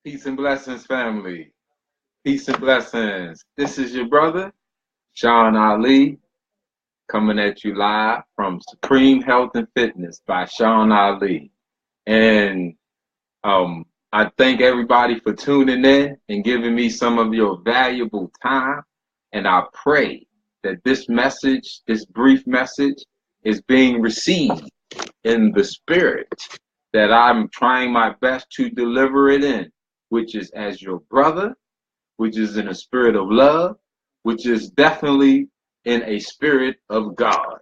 Peace and blessings, family. Peace and blessings. This is your brother, Sean Ali, coming at you live from Supreme Health and Fitness by Sean Ali. And I thank everybody for tuning in and giving me some of your valuable time. And I pray that this message, this brief message, is being received in the spirit that I'm trying my best to deliver it in, which is as your brother, which is in a spirit of love, which is definitely in a spirit of God.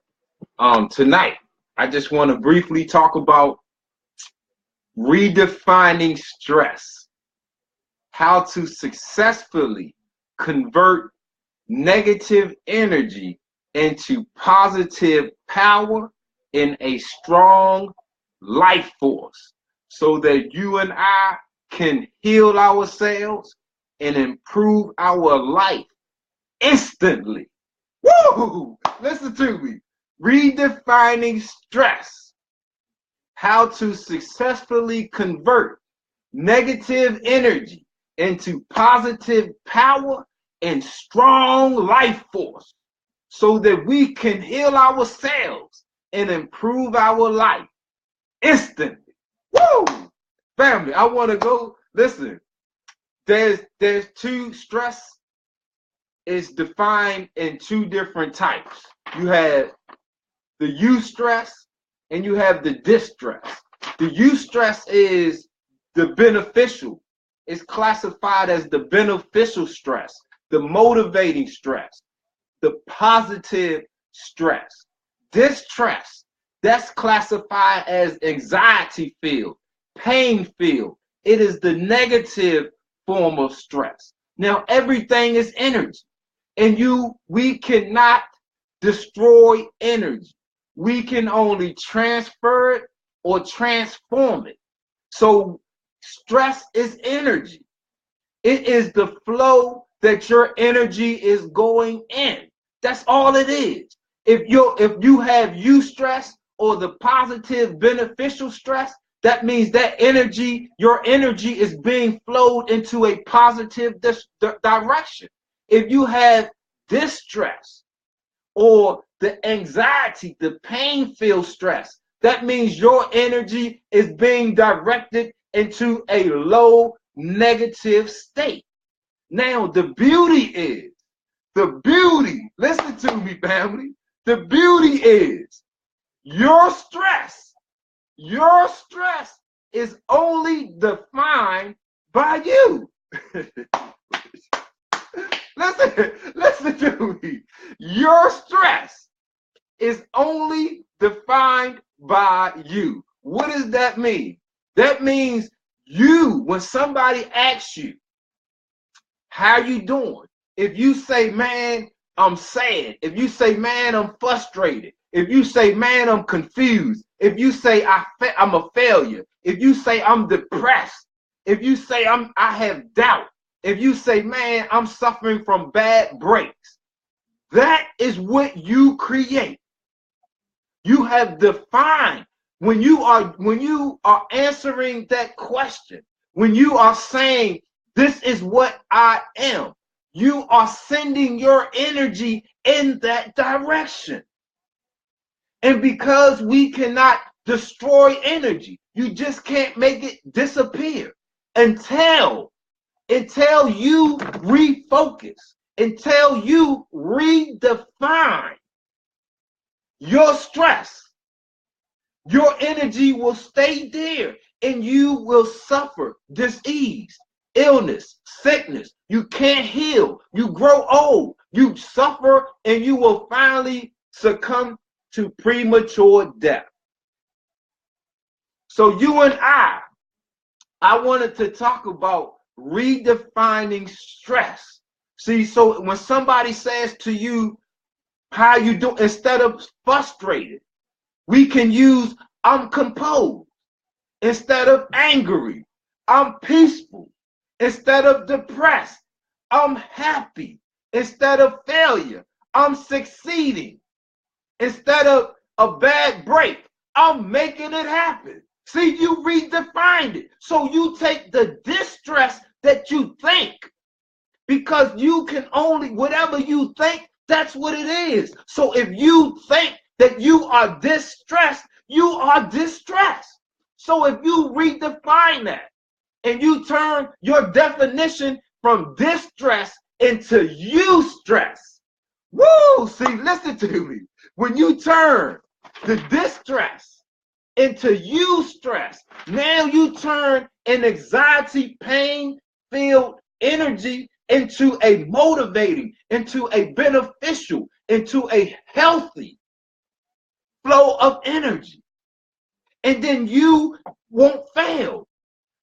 Tonight, I just want to briefly talk about redefining stress, how to successfully convert negative energy into positive power in a strong life force so that you and I can heal ourselves and improve our life instantly. Woo! Listen to me. Redefining stress. How to successfully convert negative energy into positive power and strong life force so that we can heal ourselves and improve our life instantly. Woo! Family, I want to go. Listen, there's two stress is defined in two different types. You have the eustress and you have the distress. The eustress is the beneficial. It's classified as the beneficial stress, the motivating stress, the positive stress. Distress, that's classified as anxiety filled, pain filled. It is the negative form of stress. Now, everything is energy, and we cannot destroy energy. We can only transfer it or transform it. So stress is energy. It is the flow that your energy is going in. That's all it is. If you have eustress or the positive beneficial stress, that means that energy, your energy is being flowed into a positive direction. If you have distress or the anxiety, the pain-filled stress, that means your energy is being directed into a low negative state. Now, the beauty, listen to me, family. The beauty is your stress is only defined by you. Listen to me. Your stress is only defined by you. What does that mean? That means when somebody asks you, how you doing? If you say, man, I'm sad. If you say, man, I'm frustrated. If you say, man, I'm confused. If you say, I'm a failure. If you say, I'm depressed. If you say, I have doubt. If you say, man, I'm suffering from bad breaks. That is what you create. You have defined when you are answering that question, when you are saying, this is what I am, you are sending your energy in that direction. And because we cannot destroy energy, you just can't make it disappear until you refocus, until you redefine your stress. Your energy will stay there and you will suffer disease, illness, sickness. You can't heal. You grow old. You suffer and you will finally succumb to premature death. So you and I wanted to talk about redefining stress. See, so when somebody says to you, how you do, instead of frustrated, we can use I'm composed. Instead of angry, I'm peaceful. Instead of depressed, I'm happy. Instead of failure, I'm succeeding. Instead of a bad break, I'm making it happen. See, you redefined it. So you take the distress that you think, because you can only, whatever you think, that's what it is. So if you think that you are distressed, you are distressed. So if you redefine that and you turn your definition from distress into eustress, woo, see, listen to me. When you turn the distress into eustress, now you turn an anxiety, pain-filled energy into a motivating, into a beneficial, into a healthy flow of energy. And then you won't fail.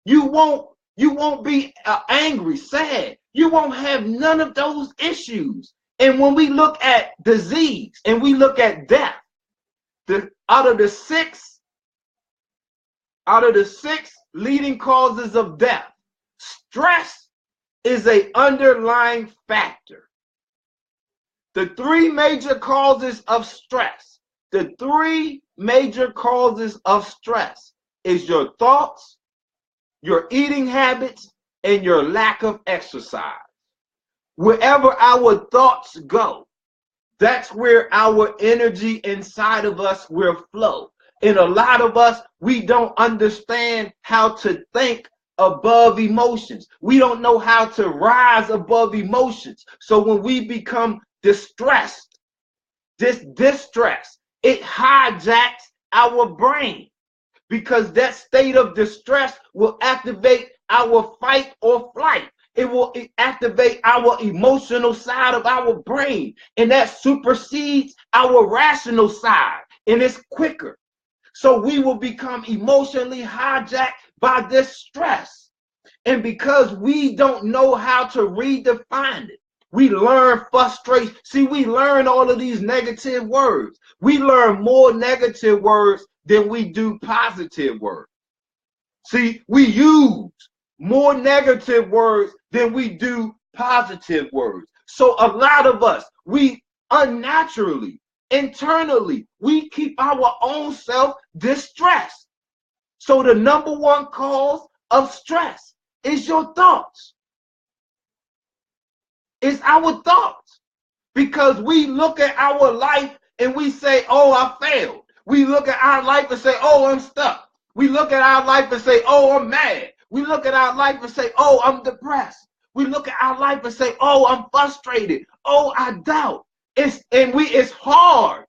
You won't be angry, sad. You won't have none of those issues. And when we look at disease and we look at death, out of the six leading causes of death, stress is an underlying factor. The three major causes of stress is your thoughts, your eating habits, and your lack of exercise. Wherever our thoughts go, that's where our energy inside of us will flow. And a lot of us, we don't understand how to think above emotions. We don't know how to rise above emotions. So when we become distressed, this distress, it hijacks our brain, because that state of distress will activate our fight or flight. It will activate our emotional side of our brain, and that supersedes our rational side, and it's quicker. So we will become emotionally hijacked by this stress. And because we don't know how to redefine it, we learn frustration. See, we learn all of these negative words. We learn more negative words than we do positive words. See, we use more negative words than we do positive words. So a lot of us, we unnaturally, internally, we keep our own self distressed. So the number one cause of stress is your thoughts. It's our thoughts. Because we look at our life and we say, oh, I failed. We look at our life and say, oh, I'm stuck. We look at our life and say, oh, I'm mad. We look at our life and say, oh, I'm depressed. We look at our life and say, oh, I'm frustrated. Oh, I doubt. It's hard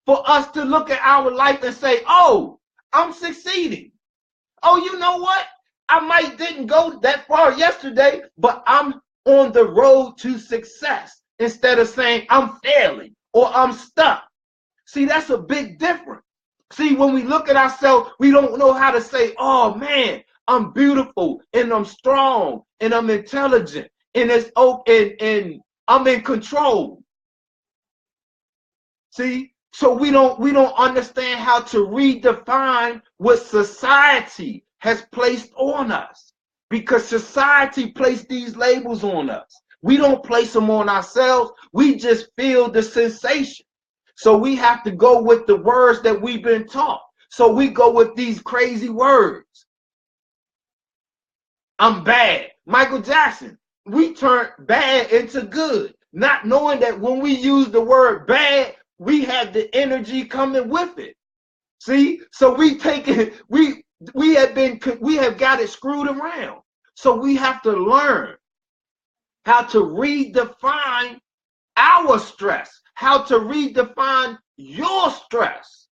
for us to look at our life and say, oh, I'm succeeding. Oh, you know what? I didn't go that far yesterday, but I'm on the road to success, instead of saying I'm failing or I'm stuck. See, that's a big difference. See, when we look at ourselves, we don't know how to say, oh man, I'm beautiful and I'm strong and I'm intelligent and and I'm in control. See, so we don't understand how to redefine what society has placed on us, because society placed these labels on us. We don't place them on ourselves. We just feel the sensation. So we have to go with the words that we've been taught. So we go with these crazy words. I'm bad. Michael Jackson, we turned bad into good, not knowing that when we use the word bad, we have the energy coming with it. See, so we take it, we have got it screwed around. So we have to learn how to redefine our stress, how to redefine your stress.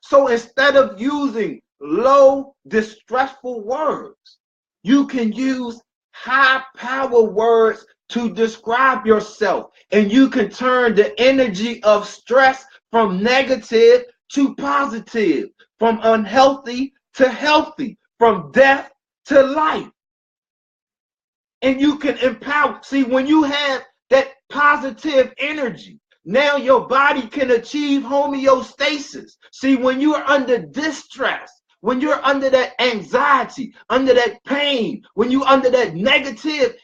So instead of using low, distressful words, you can use high power words to describe yourself, and you can turn the energy of stress from negative to positive, from unhealthy to healthy, from death to life. And you can empower. See, when you have that positive energy, now your body can achieve homeostasis. See, when you are under distress, when you're under that anxiety, under that pain, when you're under that negative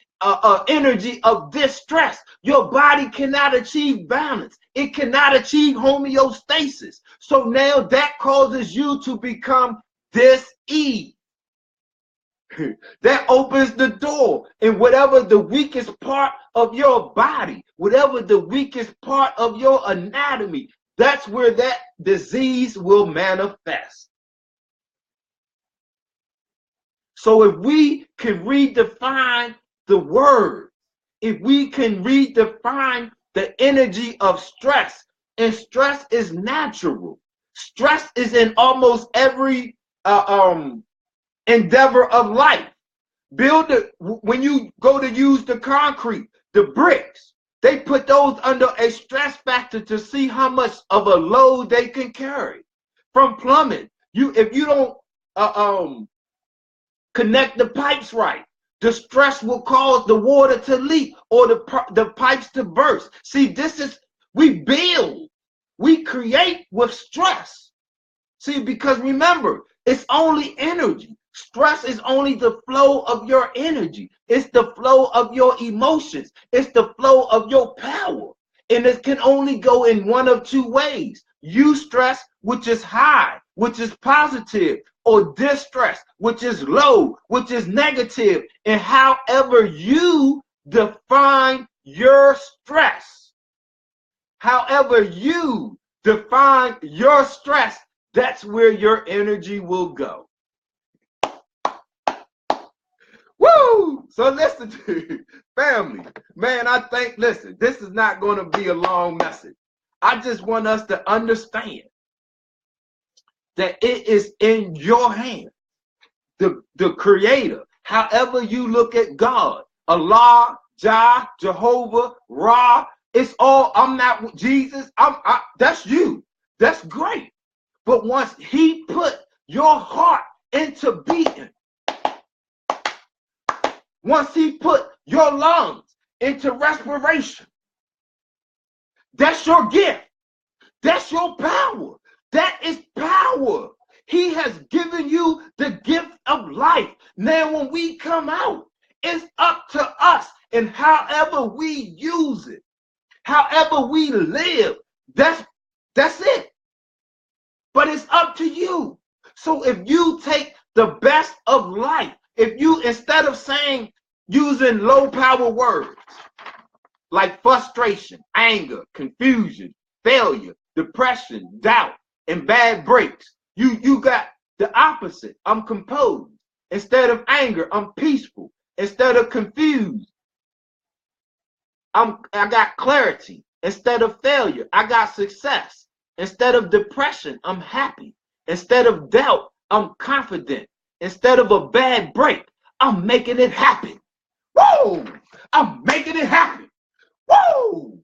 energy of distress, your body cannot achieve balance. It cannot achieve homeostasis. So now that causes you to become dis-ease. That opens the door, and whatever the weakest part of your body, whatever the weakest part of your anatomy, that's where that disease will manifest. So if we can redefine the word, if we can redefine the energy of stress, and stress is natural. Stress is in almost every endeavor of life. When you go to use the concrete, the bricks, they put those under a stress factor to see how much of a load they can carry. From plumbing, if you don't connect the pipes right, the stress will cause the water to leak or the pipes to burst. See, we build, we create with stress. See, because remember, it's only energy. Stress is only the flow of your energy. It's the flow of your emotions. It's the flow of your power. And it can only go in one of two ways. Eustress, which is high, which is positive, or distress, which is low, which is negative. And however you define your stress, however you define your stress, that's where your energy will go. Woo! So listen to family. Man, listen, this is not going to be a long message. I just want us to understand that it is in your hands. The creator, however you look at God, Allah, Jah, Jehovah, Ra, it's all, I'm not Jesus, that's you. That's great. But once he put your heart into beating, once he put your lungs into respiration, that's your gift. That's your power. That is power. He has given you the gift of life. Now, when we come out, it's up to us. And however we use it, however we live, that's it. But it's up to you. So if you take the best of life, if you, instead of using low power words like frustration, anger, confusion, failure, depression, doubt, and bad breaks, you got the opposite. I'm composed. Instead of anger, I'm peaceful. Instead of confused, I got clarity. Instead of failure, I got success. Instead of depression, I'm happy. Instead of doubt, I'm confident. Instead of a bad break, I'm making it happen. Whoa! I'm making it happen. Whoa!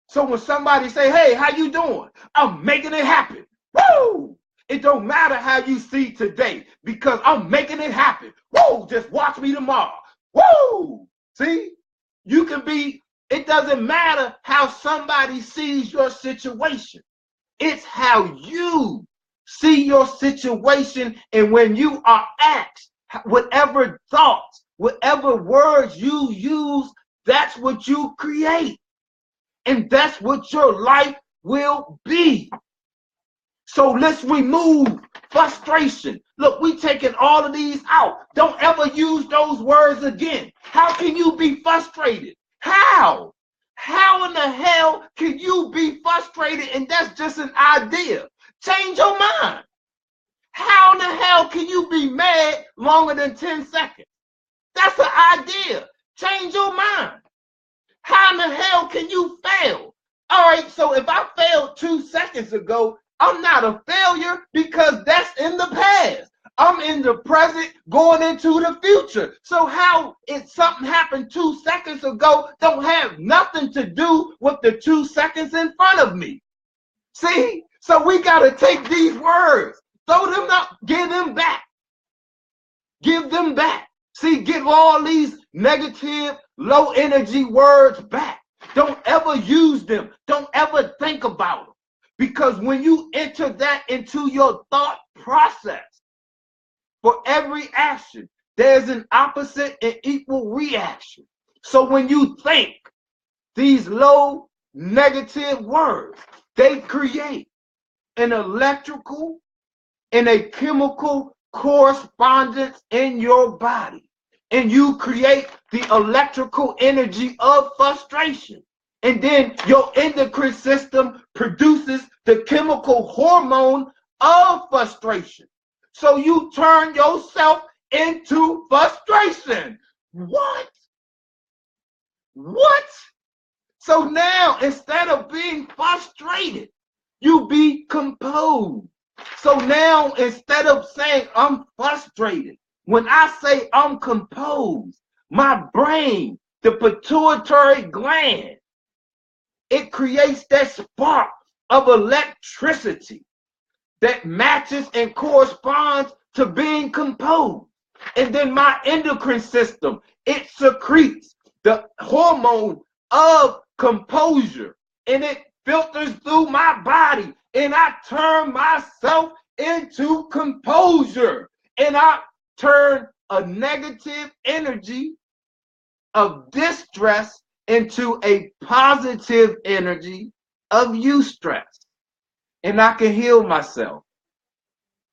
So when somebody say, hey, how you doing? I'm making it happen. Whoa! It don't matter how you see today because I'm making it happen. Whoa! Just watch me tomorrow. Whoa! See? You can be, it doesn't matter how somebody sees your situation. It's how you see your situation, and when you are asked, whatever thoughts, whatever words you use, that's what you create. And that's what your life will be. So let's remove frustration. Look, we taking all of these out. Don't ever use those words again. How can you be frustrated? How? How in the hell can you be frustrated and that's just an idea? Change your mind. How in the hell can you be mad longer than 10 seconds? That's an idea. Change your mind. How in the hell can you fail? All right, so if I failed 2 seconds ago, I'm not a failure because that's in the past. I'm in the present going into the future. So how if something happened 2 seconds ago don't have nothing to do with the 2 seconds in front of me? See? So we got to take these words, throw them up, give them back. Give them back. See, give all these negative, low energy words back. Don't ever use them. Don't ever think about them. Because when you enter that into your thought process, for every action, there's an opposite and equal reaction. So when you think these low negative words, they create an electrical in a chemical correspondence in your body. And you create the electrical energy of frustration. And then your endocrine system produces the chemical hormone of frustration. So you turn yourself into frustration. What? What? So now, instead of being frustrated, you be composed. So now, instead of saying I'm frustrated, when I say I'm composed, my brain, the pituitary gland, it creates that spark of electricity that matches and corresponds to being composed. And then my endocrine system, it secretes the hormone of composure, and it filters through my body, and I turn myself into composure, and I turn a negative energy of distress into a positive energy of eustress. And I can heal myself.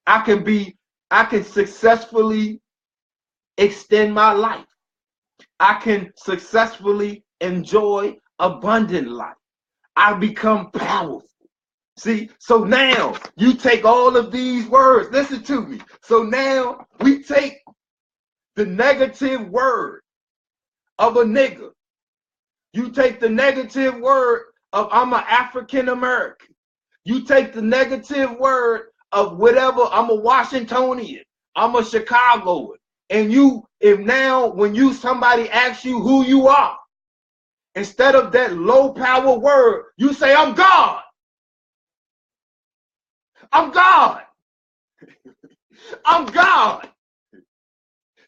I can successfully extend my life. I can successfully enjoy abundant life. I become powerful. See, so now you take all of these words, listen to me. So now we take the negative word of a nigger. You take the negative word of I'm an African American. You take the negative word of whatever, I'm a Washingtonian, I'm a Chicagoan. And if now when somebody asks you who you are, instead of that low power word, you say, I'm God. I'm God. I'm God.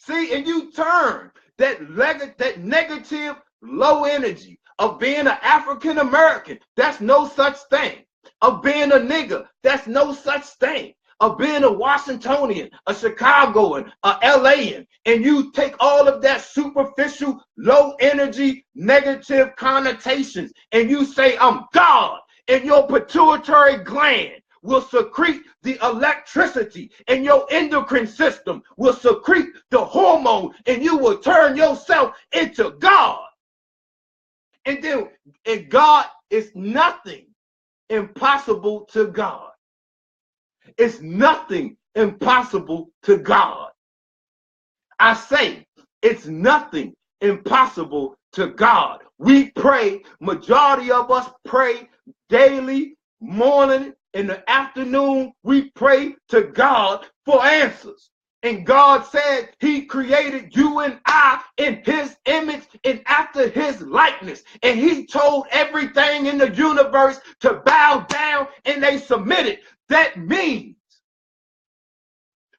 See, and you turn that negative low energy of being an African American, that's no such thing. Of being a nigger, that's no such thing. Of being a Washingtonian, a Chicagoan, a LAan, and you take all of that superficial, low energy, negative connotations, and you say, I'm God, and your pituitary gland will secrete the electricity, and your endocrine system will secrete the hormone, and you will turn yourself into God. And God is nothing impossible to God. It's nothing impossible to God. I say it's nothing impossible to God. We pray, majority of us pray daily, morning, in the afternoon, we pray to God for answers. And God said he created you and I in his image and after his likeness. And he told everything in the universe to bow down, and they submitted. That means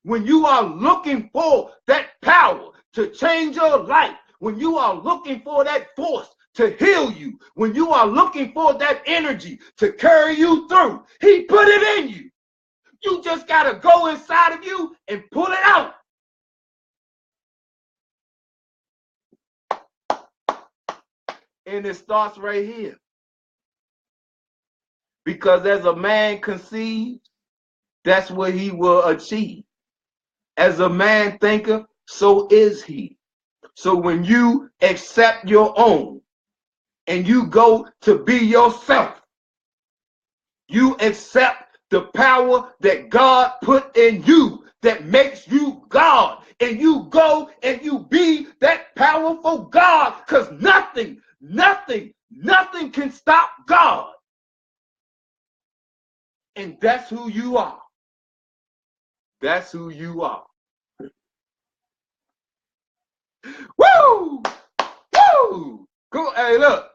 when you are looking for that power to change your life, when you are looking for that force to heal you, when you are looking for that energy to carry you through, he put it in you. You just got to go inside of you and pull it out. And it starts right here. Because as a man conceives, that's what he will achieve. As a man thinketh, so is he. So when you accept your own and you go to be yourself, you accept the power that God put in you that makes you God. And you go and you be that powerful God, because nothing can stop God. And that's who you are. That's who you are. Woo! Woo! Cool. Hey, look,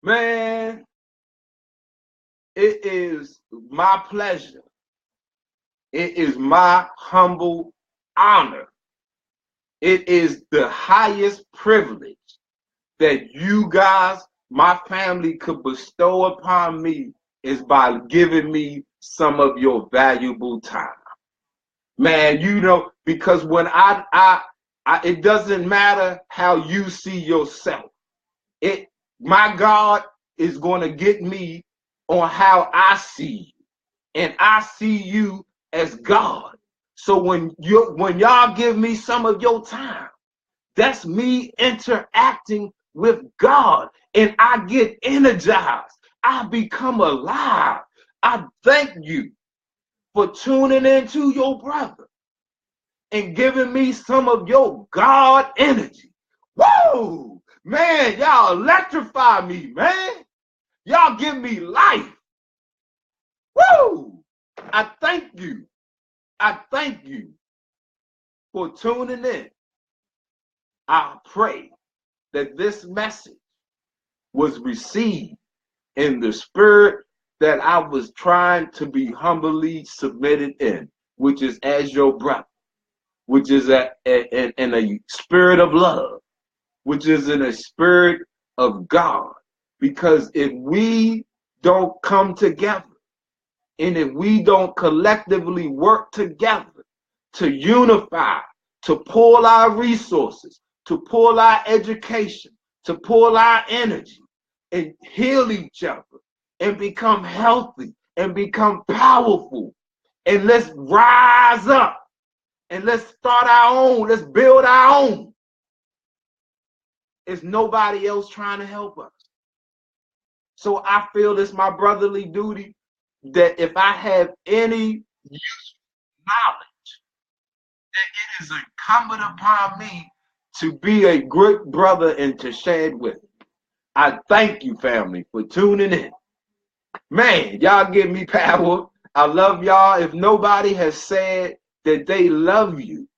man, it is my pleasure. It is my humble honor. It is the highest privilege that you guys, my family, could bestow upon me is by giving me some of your valuable time. Man, you know, because when it doesn't matter how you see yourself. My God is going to get me on how I see you. And I see you as God. So when y'all give me some of your time, that's me interacting with God, and I get energized. I become alive. I thank you for tuning into your brother and giving me some of your God energy. Whoa, man, y'all electrify me, man. Y'all give me life. Woo! I thank you. I thank you for tuning in. I pray that this message was received in the spirit that I was trying to be humbly submitted in, which is as your brother, which is in a spirit of love, which is in a spirit of God. Because if we don't come together, and if we don't collectively work together to unify, to pull our resources, to pull our education, to pull our energy, and heal each other, and become healthy, and become powerful, and let's rise up, and let's start our own, let's build our own. It's nobody else trying to help us. So I feel it's my brotherly duty that if I have any useful knowledge, that it is incumbent upon me to be a good brother and to share it with you. I thank you, family, for tuning in. Man, y'all give me power. I love y'all. If nobody has said that they love you,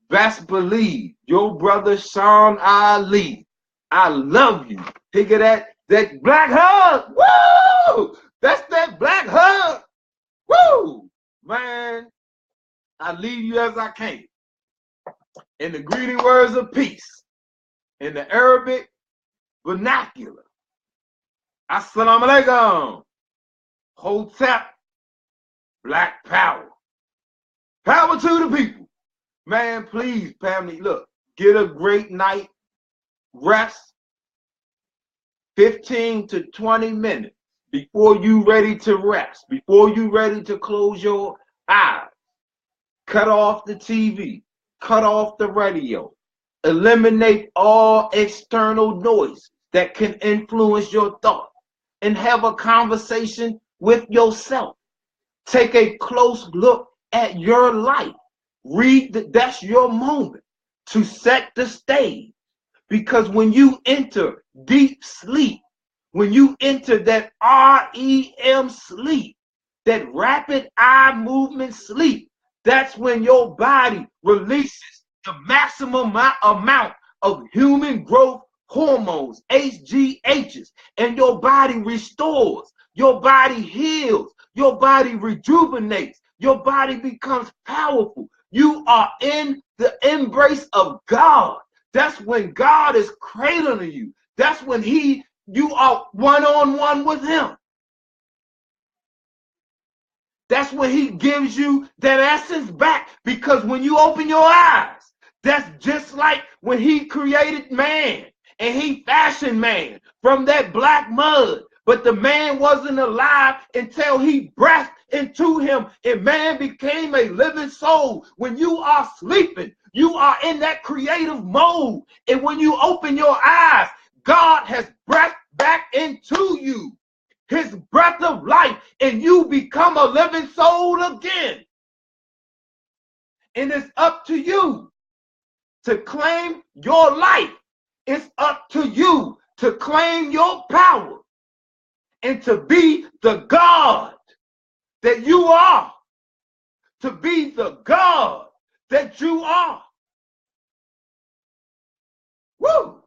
best believe your brother Sean Ali. I love you. Think of that black hug. Woo! That's that black hug. Woo! Man, I leave you as I came. In the greeting words of peace, in the Arabic vernacular. Assalamu alaikum. Hotep, black power. Power to the people. Man, please, family, look, get a great night. Rest 15 to 20 minutes before you ready to rest, before you ready to close your eyes. Cut off the TV, cut off the radio, eliminate all external noise that can influence your thought, and have a conversation with yourself. Take a close look at your life. That's your moment to set the stage. Because when you enter deep sleep, when you enter that REM sleep, that rapid eye movement sleep, that's when your body releases the maximum amount of human growth hormones, HGHs, and your body restores, your body heals, your body rejuvenates, your body becomes powerful. You are in the embrace of God. That's when God is cradling you. That's when you are one-on-one with him. That's when he gives you that essence back. Because when you open your eyes, that's just like when he created man and he fashioned man from that black mud. But the man wasn't alive until he breathed into him and man became a living soul. When you are sleeping, you are in that creative mode. And when you open your eyes, God has breathed back into you his breath of life, and you become a living soul again. And it's up to you to claim your life. It's up to you to claim your power and to be the God that you are. To be the God that you are. Woo!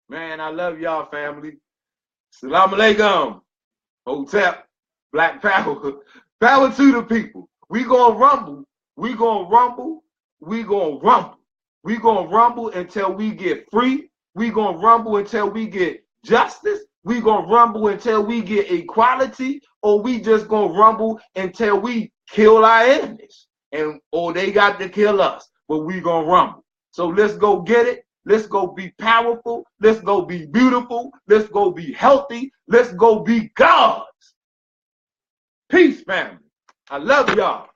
Man, I love y'all, family. Assalamu alaikum. Hotep, black power. Power to the people. We gonna rumble. We gonna rumble. We gonna rumble. We gonna rumble until we get free. We gonna rumble until we get justice. We gonna rumble until we get equality, or we just gonna rumble until we kill our enemies, or they got to kill us. But we gonna rumble. So let's go get it. Let's go be powerful. Let's go be beautiful. Let's go be healthy. Let's go be gods. Peace, family. I love y'all.